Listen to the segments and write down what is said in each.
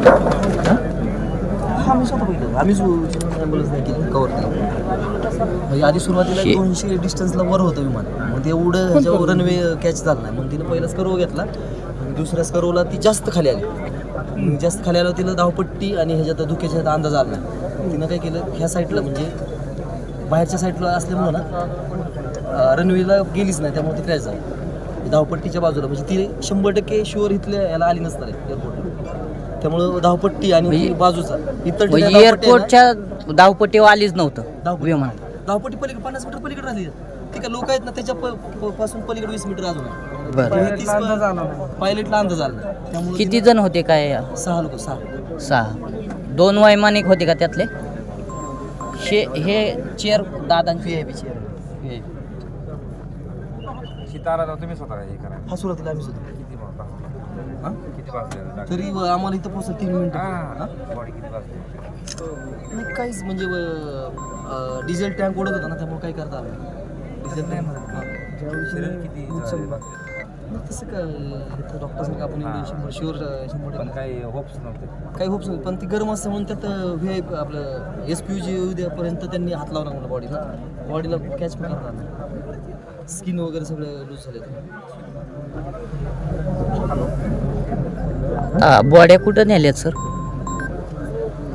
हा मी स्वतः बघितलं. आम्हीच ॲम्ब्युलन्स नाही केली कवर केली. म्हणजे आधी सुरुवातीला 200 डिस्टन्सला वर होतं विमान. मग ते एवढं ह्याच्यावर रनवे कॅच झाला नाही. मग तिनं पहिलाच कर्व घेतला आणि दुसऱ्या कर्वला ती जास्त खाली आली. जास्त खाली आल्यावर तिला धावपट्टी आणि ह्याच्यात धुक्याच्या अंदाज आला नाही. तिनं काय केलं, ह्या साईडला म्हणजे बाहेरच्या साईडला असल्यामुळं ना रनवेला गेलीच नाही, त्यामुळे ती क्रॅश झाली धावपट्टीच्या बाजूला. म्हणजे ती 100% शुअर इथल्या याला आली नसणार आहे एअरपोर्टला. त्यामुळं धावपट्टी आणि बाजूचा इतर एअरपोर्टच्या धावपट्टीवर आलीच नव्हतं विमान. धावपट्टी पलीकडे 50 मीटर पलीकडे राहिली. ठीक आहे, लोक आहेत ना त्याच्या पासून पलीकडे 20 मीटर अजून आहे. पायलटला अंदाज आला नाही. त्यामुळे किती जण होते काय? 6 लोक. 6. 2 वैमानिक होते का त्यातले? हे चेअर दादांची VIP चेअर. तुम्ही स्वतः हे करा. हा सुरुवातीला आम्ही सुद्धा किती वाजले तरी आम्हाला इथं पोहोचलं 3 मिनिटं. बॉडी किती वाजले? काहीच म्हणजे डिझेल टँक ओढत होता ना, त्यामुळे काही करता आलं नाही. डिझेल शरीर किती तसं काय डॉक्टर सांगा आपण एवढे 100 पण काही होप्स नव्हते. काही होप्स नव्हते. पण ती गरम असते म्हणून त्यात VIP आपलं SPUG उद्यापर्यंत त्यांनी हात लावला म्हणून बॉडीला कॅच पण करता आलं. स्किन वगैरे सगळे लूज झाले. बॉड्या कुठं नेल्यात सर?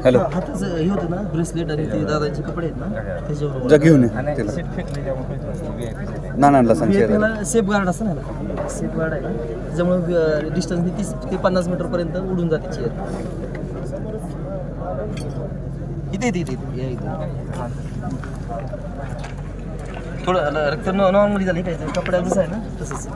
हॅलो, हाताचं हे होतं ना ब्रेसलेट आणि ते दादाचे कपडे आहेत ना त्याच्यावर जा घेऊन ये आणि तिला. सीट फेकली त्यामुळे नानांना सांग शेअर. त्याला सेफ गार्ड असतं ना, सेफ गार्ड आहे ना, त्याच्यामुळे डिस्टन्स 30 ते 50 मीटरपर्यंत उडून जाते चेअर. इथे थोडं रक्त नॉर्मली झालं काय कपड्यात जसं आहे ना तसंच.